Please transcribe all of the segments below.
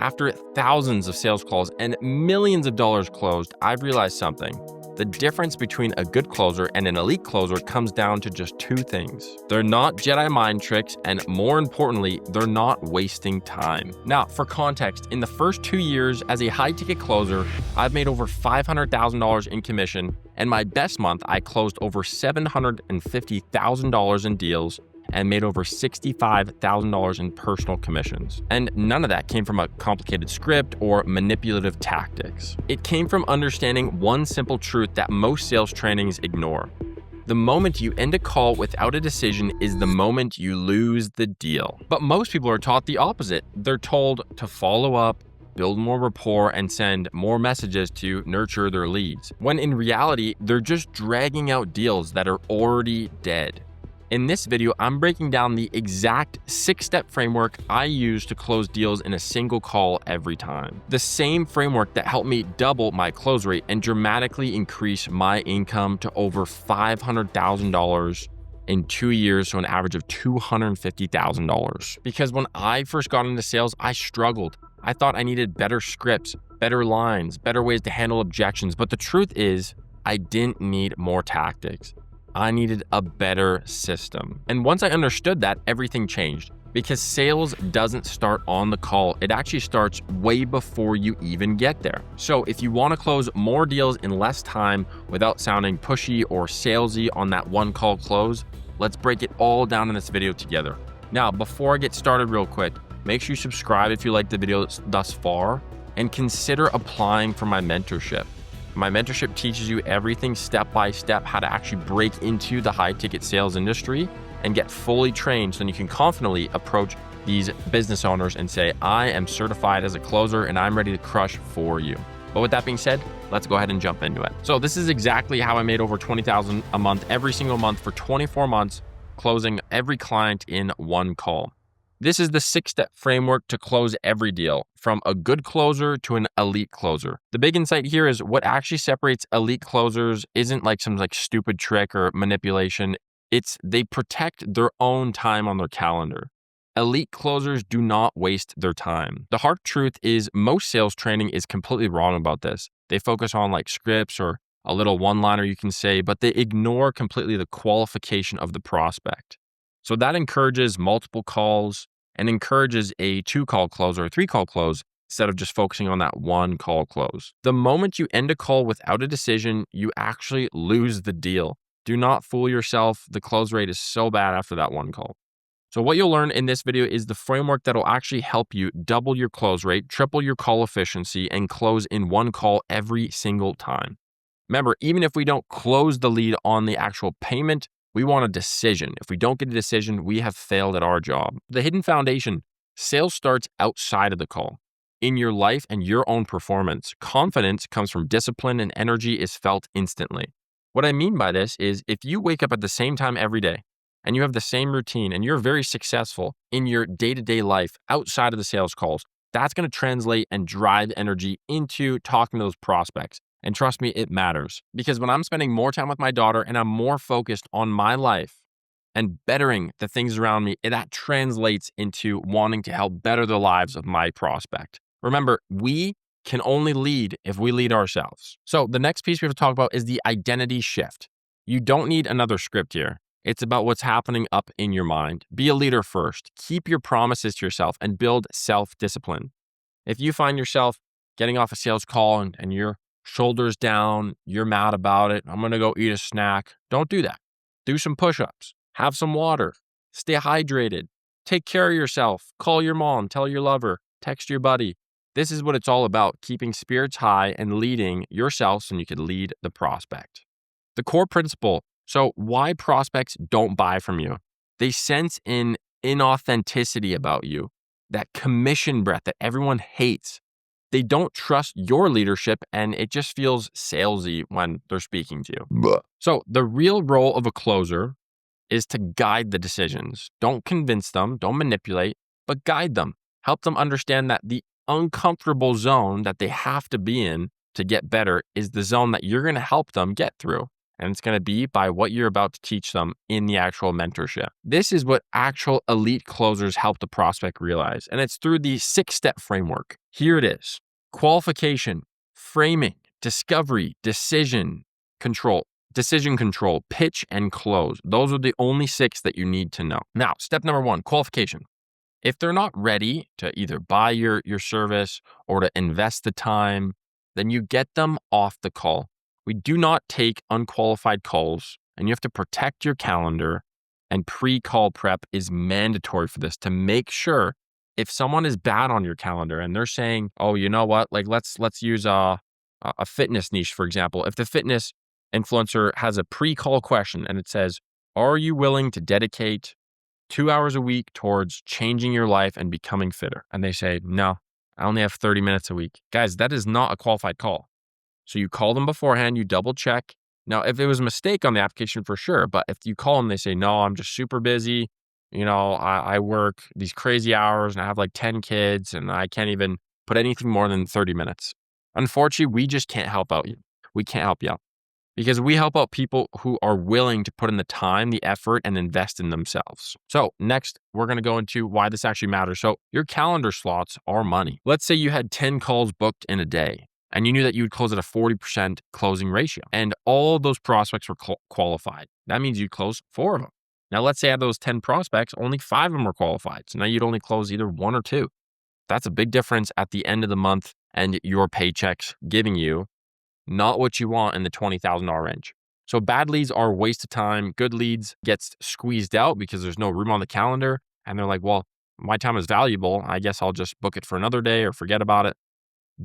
After thousands of sales calls and millions of dollars closed, I've realized something. The difference between a good closer and an elite closer comes down to just two things. They're not Jedi mind tricks, and more importantly, they're not wasting time. Now, for context, in the first 2 years as a high-ticket closer, I've made over $500,000 in commission, and my best month, I closed over $750,000 in deals and made over $65,000 in personal commissions. And none of that came from a complicated script or manipulative tactics. It came from understanding one simple truth that most sales trainings ignore. The moment you end a call without a decision is the moment you lose the deal. But most people are taught the opposite. They're told to follow up, build more rapport, and send more messages to nurture their leads, when in reality, they're just dragging out deals that are already dead. In this video, I'm breaking down the exact 6-step framework I use to close deals in a single call every time. The same framework that helped me double my close rate and dramatically increase my income to over $500,000 in 2 years, so an average of $250,000. Because when I first got into sales, I struggled. I thought I needed better scripts, better lines, better ways to handle objections. But the truth is, I didn't need more tactics. I needed a better system. And once I understood that, everything changed. Because sales doesn't start on the call. It actually starts way before you even get there. So if you want to close more deals in less time without sounding pushy or salesy on that one call close, let's break it all down in this video together. Now, before I get started real quick, make sure you subscribe if you like the video thus far, and consider applying for my mentorship. My mentorship teaches you everything step by step, how to actually break into the high ticket sales industry and get fully trained so then you can confidently approach these business owners and say, I am certified as a closer and I'm ready to crush for you. But with that being said, let's go ahead and jump into it. So this is exactly how I made over $20,000 a month, every single month for 24 months, closing every client in one call. This is the 6-step framework to close every deal, from a good closer to an elite closer. The big insight here is what actually separates elite closers isn't like some stupid trick or manipulation. It's they protect their own time on their calendar. Elite closers do not waste their time. The hard truth is most sales training is completely wrong about this. They focus on scripts or a little one-liner you can say, but they ignore completely the qualification of the prospect. So that encourages multiple calls and encourages a 2-call close or a 3-call close instead of just focusing on that 1-call close. The moment you end a call without a decision, you actually lose the deal. Do not fool yourself. The close rate is so bad after that 1 call. So what you'll learn in this video is the framework that will actually help you double your close rate, triple your call efficiency, and close in 1 call every single time. Remember, even if we don't close the lead on the actual payment, we want a decision. If we don't get a decision, we have failed at our job. The hidden foundation, sales starts outside of the call. In your life and your own performance, confidence comes from discipline and energy is felt instantly. What I mean by this is if you wake up at the same time every day and you have the same routine and you're very successful in your day-to-day life outside of the sales calls, that's going to translate and drive energy into talking to those prospects. And trust me, it matters, because when I'm spending more time with my daughter and I'm more focused on my life and bettering the things around me, that translates into wanting to help better the lives of my prospect. Remember, we can only lead if we lead ourselves. So the next piece we have to talk about is the identity shift. You don't need another script here. It's about what's happening up in your mind. Be a leader first. Keep your promises to yourself and build self-discipline. If you find yourself getting off a sales call and you're shoulders down, you're mad about it, I'm going to go eat a snack. Don't do that. Do some push-ups, have some water, stay hydrated, take care of yourself, call your mom, tell your lover, text your buddy. This is what it's all about, keeping spirits high and leading yourself so you can lead the prospect. The core principle, so why prospects don't buy from you? They sense an inauthenticity about you, that commission breath that everyone hates. They don't trust your leadership and it just feels salesy when they're speaking to you. So the real role of a closer is to guide the decisions. Don't convince them, don't manipulate, but guide them. Help them understand that the uncomfortable zone that they have to be in to get better is the zone that you're going to help them get through. And it's going to be by what you're about to teach them in the actual mentorship. This is what actual elite closers help the prospect realize. And it's through the 6-step framework. Here it is: qualification, framing, discovery, decision control, pitch, and close. Those are the only 6 that you need to know. Now, step number 1, qualification. If they're not ready to either buy your service or to invest the time, then you get them off the call. We do not take unqualified calls, and you have to protect your calendar, and pre-call prep is mandatory for this to make sure if someone is bad on your calendar and they're saying, oh, you know what, like let's use a fitness niche, for example. If the fitness influencer has a pre-call question and it says, are you willing to dedicate 2 hours a week towards changing your life and becoming fitter? And they say, no, I only have 30 minutes a week. Guys, that is not a qualified call. So you call them beforehand, you double check. Now, if it was a mistake on the application, for sure. But if you call them, they say, no, I'm just super busy. You know, I work these crazy hours and I have like 10 kids and I can't even put anything more than 30 minutes. Unfortunately, we just can't help out you. We can't help you out because we help out people who are willing to put in the time, the effort, and invest in themselves. So next, we're going to go into why this actually matters. So your calendar slots are money. Let's say you had 10 calls booked in a day and you knew that you would close at a 40% closing ratio and all those prospects were qualified. That means you'd close 4 of them. Now, let's say out of those 10 prospects, only 5 of them were qualified. So now you'd only close either 1 or 2. That's a big difference at the end of the month and your paycheck's giving you not what you want in the $20,000 range. So bad leads are a waste of time. Good leads gets squeezed out because there's no room on the calendar. And they're like, well, my time is valuable. I guess I'll just book it for another day or forget about it.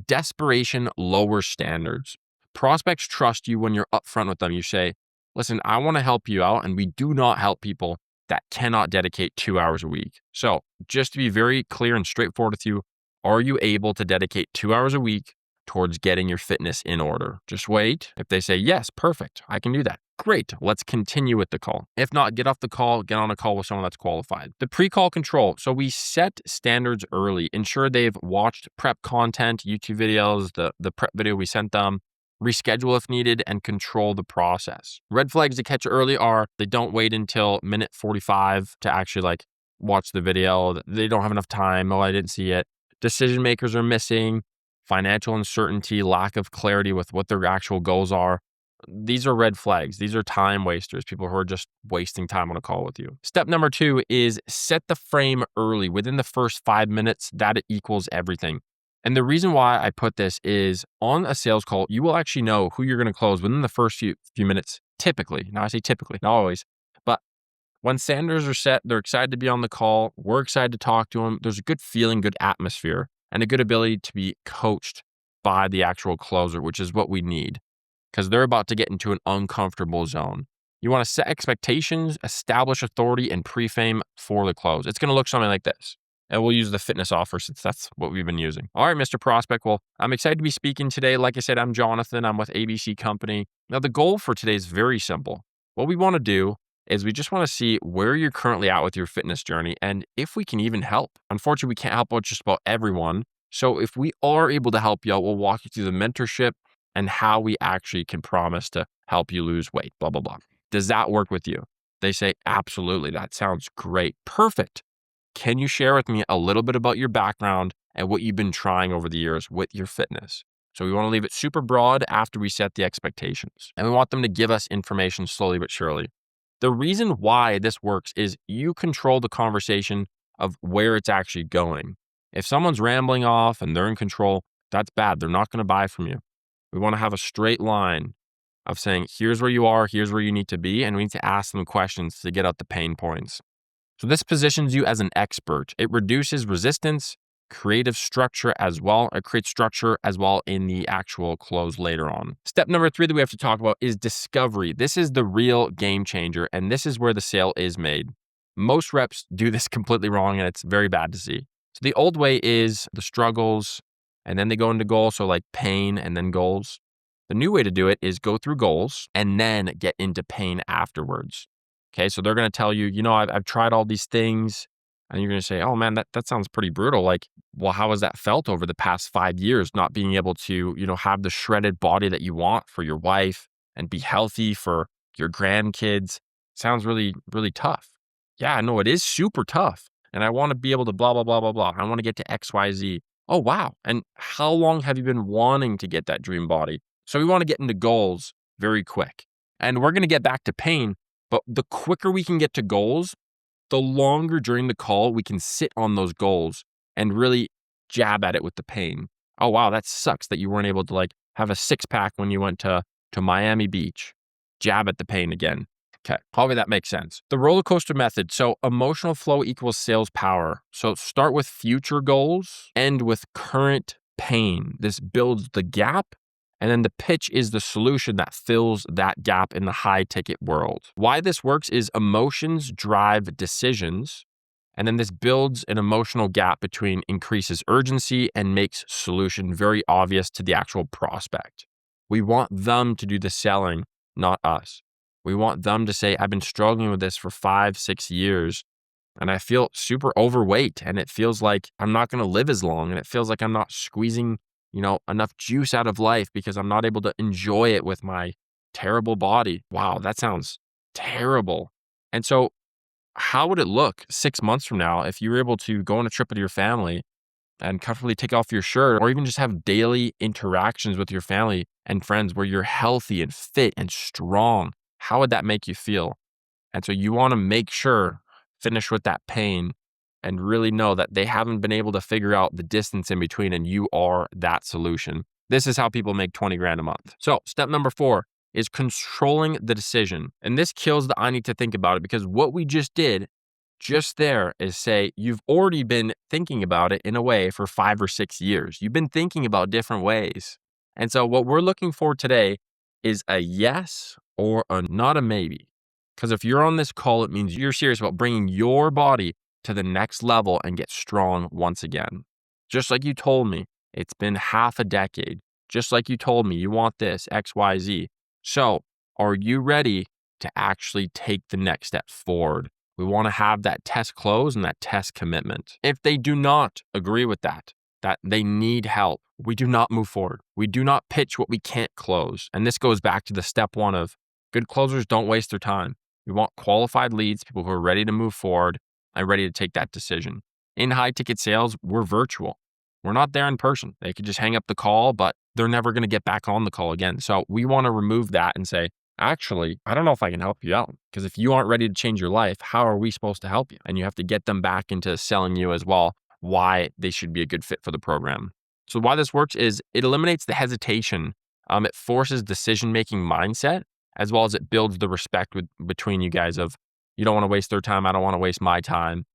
Desperation lowers standards. Prospects trust you when you're upfront with them. You say, listen, I want to help you out. And we do not help people that cannot dedicate 2 hours a week. So just to be very clear and straightforward with you, are you able to dedicate 2 hours a week towards getting your fitness in order? Just wait. If they say, yes, perfect, I can do that. Great. Let's continue with the call. If not, get off the call, get on a call with someone that's qualified. The pre-call control. So we set standards early, ensure they've watched prep content, YouTube videos, the prep video we sent them, reschedule if needed, and control the process. Red flags to catch early are they don't wait until minute 45 to actually watch the video. They don't have enough time. Oh, I didn't see it. Decision makers are missing. Financial uncertainty, lack of clarity with what their actual goals are. These are red flags. These are time wasters, people who are just wasting time on a call with you. Step number 2 is set the frame early. Within the first 5 minutes, that equals everything. And the reason why I put this is on a sales call, you will actually know who you're going to close within the first few minutes, typically. Now I say typically, not always. But when standards are set, they're excited to be on the call. We're excited to talk to them. There's a good feeling, good atmosphere, and a good ability to be coached by the actual closer, which is what we need because they're about to get into an uncomfortable zone. You want to set expectations, establish authority, and pre-frame for the close. It's going to look something like this. And we'll use the fitness offer since that's what we've been using. All right, Mr. Prospect. Well, I'm excited to be speaking today. Like I said, I'm Jonathan. I'm with ABC Company. Now, the goal for today is very simple. What we want to do is we just want to see where you're currently at with your fitness journey and if we can even help. Unfortunately, we can't help out just about everyone. So if we are able to help you out, we'll walk you through the mentorship and how we actually can promise to help you lose weight, blah, blah, blah. Does that work with you? They say, absolutely. That sounds great. Perfect. Can you share with me a little bit about your background and what you've been trying over the years with your fitness? So we want to leave it super broad after we set the expectations. And we want them to give us information slowly but surely. The reason why this works is you control the conversation of where it's actually going. If someone's rambling off and they're in control, that's bad. They're not going to buy from you. We want to have a straight line of saying, here's where you are, here's where you need to be, and we need to ask them questions to get out the pain points. So this positions you as an expert. It reduces resistance, creative structure as well. It creates structure as well in the actual close later on. Step number 3 that we have to talk about is discovery. This is the real game changer, and this is where the sale is made. Most reps do this completely wrong, and it's very bad to see. So the old way is the struggles, and then they go into goals, so like pain and then goals. The new way to do it is go through goals and then get into pain afterwards. Okay, so they're going to tell you, I've tried all these things, and you're going to say, oh man, that sounds pretty brutal. Like, well, how has that felt over the past 5 years, not being able to, have the shredded body that you want for your wife and be healthy for your grandkids. Sounds really, really tough. Yeah, no, it is super tough. And I want to be able to blah, blah, blah, blah, blah. I want to get to XYZ. Oh, wow. And how long have you been wanting to get that dream body? So we want to get into goals very quick. And we're going to get back to pain, but the quicker we can get to goals, the longer during the call we can sit on those goals and really jab at it with the pain. Oh, wow, that sucks that you weren't able to like have a six pack when you went to Miami Beach. Jab at the pain again. Okay, probably that makes sense. The roller coaster method. So emotional flow equals sales power. So start with future goals, end with current pain. This builds the gap. And then the pitch is the solution that fills that gap in the high ticket world. Why this works is emotions drive decisions. And then this builds an emotional gap between increases urgency and makes solution very obvious to the actual prospect. We want them to do the selling, not us. We want them to say, I've been struggling with this for 5-6 years and I feel super overweight and it feels like I'm not going to live as long and it feels like I'm not squeezing, enough juice out of life because I'm not able to enjoy it with my terrible body. Wow, that sounds terrible. And so how would it look 6 months from now if you were able to go on a trip with your family and comfortably take off your shirt or even just have daily interactions with your family and friends where you're healthy and fit and strong? How would that make you feel? And so you want to make sure, finish with that pain and really know that they haven't been able to figure out the distance in between and you are that solution. This is how people make 20 grand a month. So step number 4 is controlling the decision. And this kills the I need to think about it because what we just did just there is say you've already been thinking about it in a way for 5 or 6 years. You've been thinking about different ways. And so what we're looking for today is a yes or a not a maybe. Because if you're on this call, it means you're serious about bringing your body to the next level and get strong once again. Just like you told me, it's been half a decade. Just like you told me, you want this, X, Y, Z. So are you ready to actually take the next step forward? We want to have that test close and that test commitment. If they do not agree with that they need help, we do not move forward. We do not pitch what we can't close. And this goes back to the step 1 of good closers don't waste their time. We want qualified leads, people who are ready to move forward and ready to take that decision. In high ticket sales, we're virtual. We're not there in person. They could just hang up the call, but they're never going to get back on the call again. So we want to remove that and say, actually, I don't know if I can help you out because if you aren't ready to change your life, how are we supposed to help you? And you have to get them back into selling you as well, why they should be a good fit for the program. So why this works is it eliminates the hesitation. It forces decision-making mindset, as well as it builds the respect between you guys of, you don't want to waste their time. I don't want to waste my time.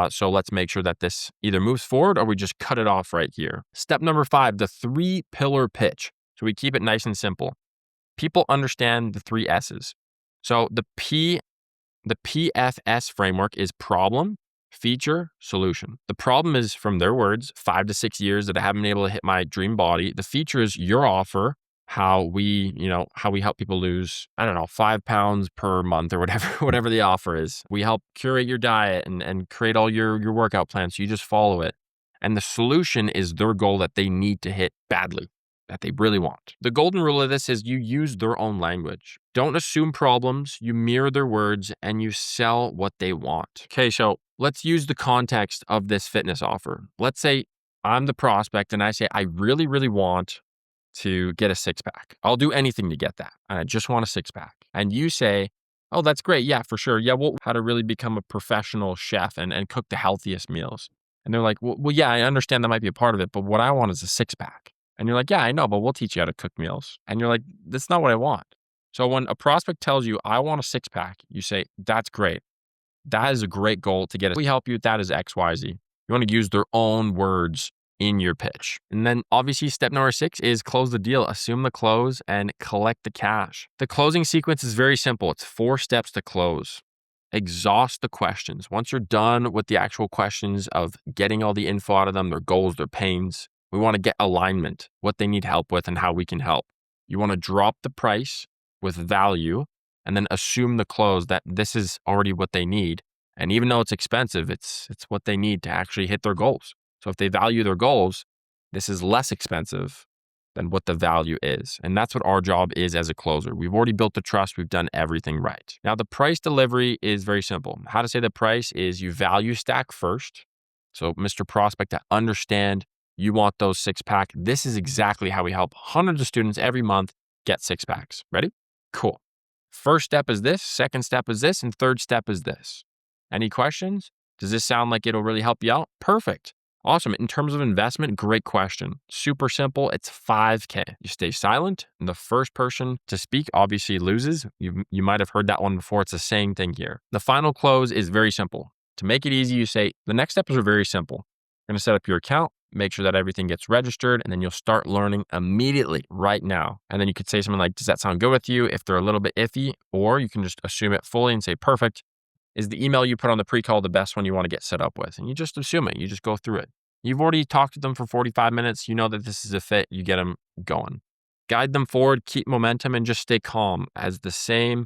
So let's make sure that this either moves forward or we just cut it off right here. Step number 5, the 3-pillar pitch. So we keep it nice and simple. People understand the 3 S's. So the PFS framework is problem, feature, solution. The problem is, from their words, 5 to 6 years that I haven't been able to hit my dream body. The feature is your offer, how we help people lose, 5 pounds per month or whatever the offer is. We help curate your diet and create all your workout plans so you just follow it. And the solution is their goal that they need to hit badly, that they really want. The golden rule of this is you use their own language. Don't assume problems, you mirror their words, and you sell what they want. Okay, so let's use the context of this fitness offer. Let's say I'm the prospect and I say, I really, really want to get a 6-pack. I'll do anything to get that. And I just want a 6-pack. And you say, oh, that's great. Yeah, for sure. Yeah, well, how to really become a professional chef and cook the healthiest meals. And they're like, well, yeah, I understand that might be a part of it, but what I want is a 6-pack. And you're like, yeah, I know, but we'll teach you how to cook meals. And you're like, that's not what I want. So when a prospect tells you, I want a 6-pack, you say, that's great. That is a great goal to get. We help you with that as X, Y, Z. You want to use their own words in your pitch. And then obviously step number 6 is close the deal, assume the close and collect the cash. The closing sequence is very simple. It's 4 steps to close. Exhaust the questions. Once you're done with the actual questions of getting all the info out of them, their goals, their pains, we want to get alignment, what they need help with and how we can help. You want to drop the price with value and then assume the close that this is already what they need. And even though it's expensive, it's what they need to actually hit their goals. So if they value their goals, this is less expensive than what the value is. And that's what our job is as a closer. We've already built the trust. We've done everything right. Now, the price delivery is very simple. How to say the price is you value stack first. So Mr. Prospect, to understand you want those 6-pack. This is exactly how we help hundreds of students every month get 6-packs. Ready? Cool. First step is this, second step is this, and third step is this. Any questions? Does this sound like it'll really help you out? Perfect. Awesome. In terms of investment, great question. Super simple. It's $5K. You stay silent, and the first person to speak obviously loses. You might have heard that one before. It's the same thing here. The final close is very simple. To make it easy, you say, the next steps are very simple. You're going to set up your account, make sure that everything gets registered, and then you'll start learning immediately right now. And then you could say something like, does that sound good with you? If they're a little bit iffy, or you can just assume it fully and say, perfect. Is the email you put on the pre-call the best one you want to get set up with? And you just assume it. You just go through it. You've already talked to them for 45 minutes. You know that this is a fit. You get them going. Guide them forward, keep momentum, and just stay calm as the same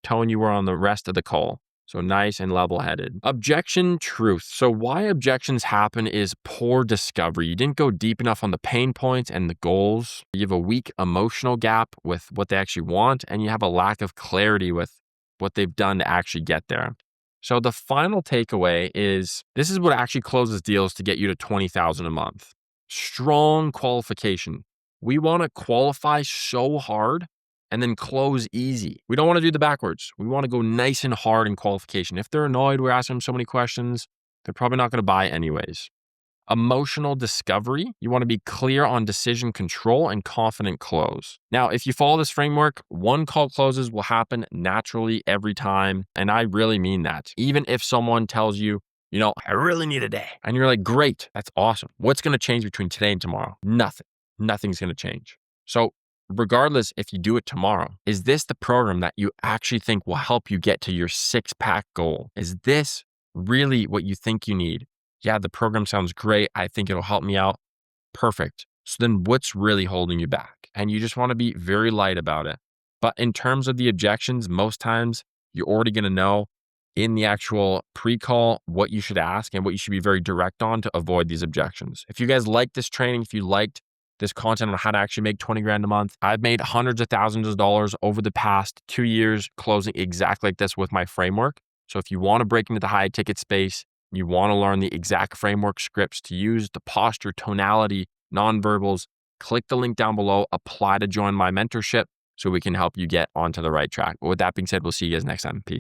tone you were on the rest of the call. So nice and level-headed. Objection truth. So why objections happen is poor discovery. You didn't go deep enough on the pain points and the goals. You have a weak emotional gap with what they actually want, and you have a lack of clarity with what they've done to actually get there. So the final takeaway is this is what actually closes deals to get you to $20,000 a month. Strong qualification. We want to qualify so hard and then close easy. We don't want to do the backwards. We want to go nice and hard in qualification. If they're annoyed, we're asking them so many questions, they're probably not going to buy anyways. Emotional discovery. You want to be clear on decision control and confident close. Now, if you follow this framework, one call closes will happen naturally every time. And I really mean that. Even if someone tells you, I really need a day. And you're like, great, that's awesome. What's going to change between today and tomorrow? Nothing. Nothing's going to change. So regardless if you do it tomorrow, is this the program that you actually think will help you get to your 6-pack goal? Is this really what you think you need? Yeah, the program sounds great. I think it'll help me out. Perfect. So then what's really holding you back? And you just want to be very light about it. But in terms of the objections, most times you're already going to know in the actual pre-call what you should ask and what you should be very direct on to avoid these objections. If you guys like this training, if you liked this content on how to actually make 20 grand a month, I've made hundreds of thousands of dollars over the past 2 years closing exactly like this with my framework. So if you want to break into the high ticket space, you want to learn the exact framework scripts to use, the posture, tonality, nonverbals, click the link down below, apply to join my mentorship so we can help you get onto the right track. But with that being said, we'll see you guys next time. Peace.